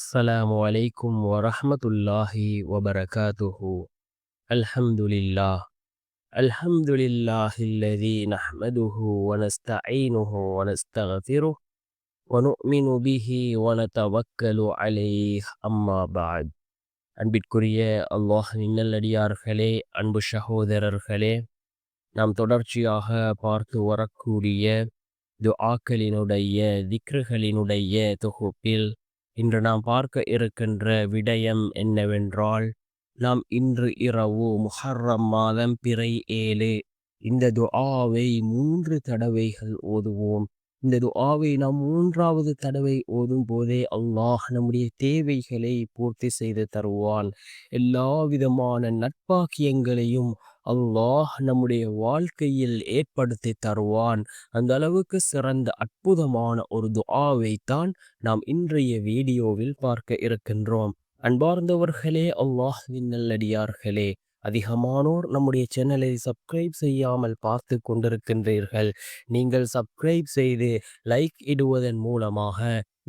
السلام عليكم ورحمة الله وبركاته. الحمد لله. الحمد لله الذي نحمده ونستعينه ونستغفره ونؤمن به ونتوكل عليه أما بعد. அன்பிற்குரிய அல்லாஹ்வின் நல்லடியார்களே, அன்பு சகோதரர்களே, நாம் தொடர்ச்சியாக பார்த்து வரக்கூடிய துஆக்களினுடைய திக்ருகளினுடைய தொகுப்பில் இன்று நாம் பார்க்க இருக்கின்ற விடயம் என்னவென்றால், நாம் இன்று இரவு முஹர்ரம் மாதம் பிறை 7 இந்த துஆவை 3 தடவைகள் ஓதுவோம். இந்த துஆவை நாம் 3வது தடவை ஓதும் போதே அல்லாஹ் நம்முடைய தேவைகளை பூர்த்தி செய்து தருவான். எல்லா விதமான நற்பாக்கியங்களையும் அல்லாஹ் நம்முடைய வாழ்க்கையில் ஏற்படுத்தி தருவான். அந்த அளவுக்கு சிறந்த அற்புதமான ஒரு துஆவை தான் நாம் இன்றைய வீடியோவில் பார்க்க இருக்கின்றோம். அன்பார்ந்தவர்களே, அல்லாஹ்வின் நல்லடியார்களே, அதிகமானோர் நம்முடைய சேனலை சப்ஸ்கிரைப் செய்யாமல் பார்த்து கொண்டிருக்கின்றீர்கள். நீங்கள் சப்ஸ்கிரைப் செய்து லைக் இடுவதன் மூலமாக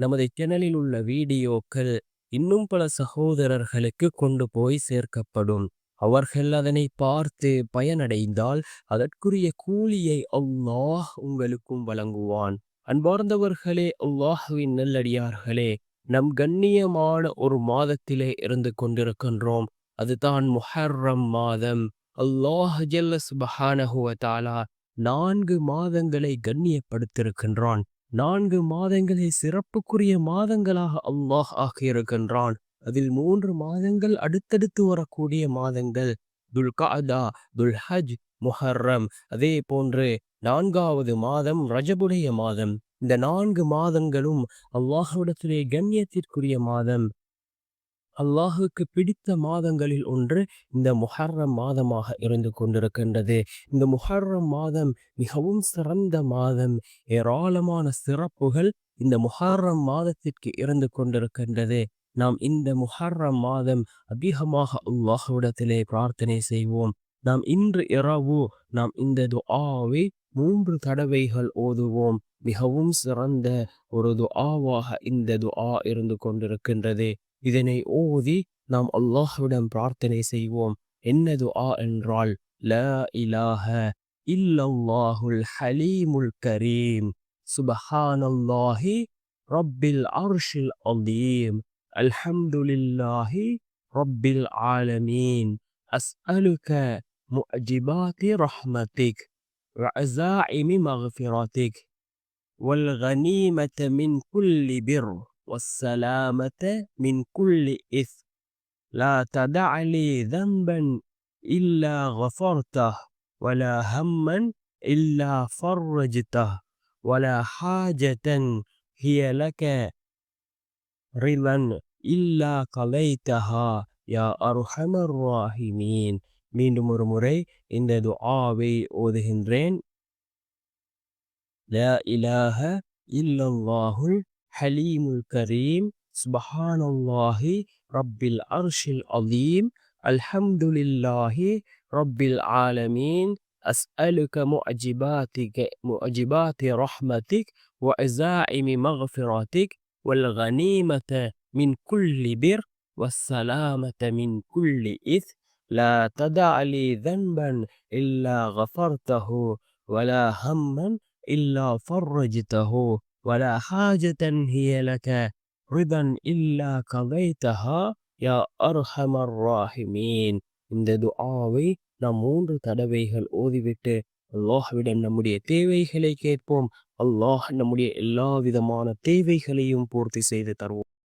நமது சேனலில் உள்ள வீடியோக்கள் இன்னும் பல சகோதரர்களுக்கு கொண்டு போய் சேர்க்கப்படும். அவர்கள் அதனை பார்த்து பயனடைந்தால் அதற்குரிய கூலியை அல்லாஹ் உங்களுக்கும் வழங்குவான். அன்பார்ந்தவர்களே, அல்லாஹ்வின் நல்லடியார்களே, நம் கண்ணியமான ஒரு மாதத்திலே இருந்து கொண்டிருக்கின்றோம். அதுதான் முஹர்ரம் மாதம். அல்லாஹ் ஜல்ல சுப்ஹானஹு வ தஆலா 4 மாதங்களை கண்ணியப்படுத்தியிருக்கின்றான். 4 மாதங்களை சிறப்புக்குரிய மாதங்களாக அல்லாஹ் ஆக்கியிருக்கின்றான். அதில் 3 மாதங்கள் அடுத்தடுத்து வரக்கூடிய மாதங்கள் துல்கஅதா, துல்ஹஜ், முஹர்ரம். அதே போன்று 4வது மாதம் ரஜபுடைய மாதம். இந்த 4 மாதங்களும் அல்லாஹ்விடத்திலே கண்ணியத்திற்குரிய மாதம். அல்லாஹுக்கு பிடித்த மாதங்களில் ஒன்று இந்த முஹர்ரம் மாதமாக இருந்து கொண்டிருக்கின்றது. இந்த முஹர்ரம் மாதம் மிகவும் சிறந்த மாதம். ஏராளமான சிறப்புகள் இந்த முஹர்ரம் மாதத்திற்கு இருந்து கொண்டிருக்கின்றது. நாம் இந்த முஹர்ரம் மாதம் அதிகமாக அல்லாஹ்விடத்திலே பிரார்த்தனை செய்வோம். நாம் இன்று இரவு நாம் இந்த துஆவை 3 தடவைகள் ஓதுவோம். மிகவும் சிறந்த ஒரு துஆவாக இந்த துஆ இருந்து கொண்டிருக்கின்றது. இதனை ஓதி நாம் அல்லாஹ்விடம் பிரார்த்தனை செய்வோம். என்ன துஆ என்றால், லா இலாஹ இல்லல்லாஹுல் ஹலீமுல் கரீம், சுப்ஹானல்லாஹி ரப்பில் அர்ஷில் அதீம், அல்ஹம்துலில்லாஹி ரப்பில் ஆலமீன், அஸ்அலுக முஅஜிபாத்தி ரஹ்மதிக் وعزائم مغفرتك والغنيمة من كل بر والسلامة من كل إثم لا تدع لي ذنبا إلا غفرته ولا هما إلا فرجته ولا حاجة هي لك رضا إلا قضيتها يا أرحم الراحمين. மீண்டும் ஒரு முறை இந்த துஆவை ஓதுகின்றேன். لا إله إلا الله الحليم الكريم، سبحان الله رب العرش العظيم، الحمد لله رب العالمين، أسألك معجبات رحمتك وعزائم مغفرتك والغنيمة من كل بر والسلامة من كل إثم لا تدع لي ذنبا إلا غفرته ولا هما إلا فرجته ولا حاجة هي لك رضا إلا قضيتها يا أرحم الراحمين. இந்த துஆவை நாம் 3 தடவைகள் ஓதிவிட்டு அல்லாஹ்விடம் நம்முடைய தேவைகளை கேட்போம். அல்லாஹ் நம்முடைய எல்லா விதமான தேவைகளையும் பூர்த்தி செய்து தருவோம்.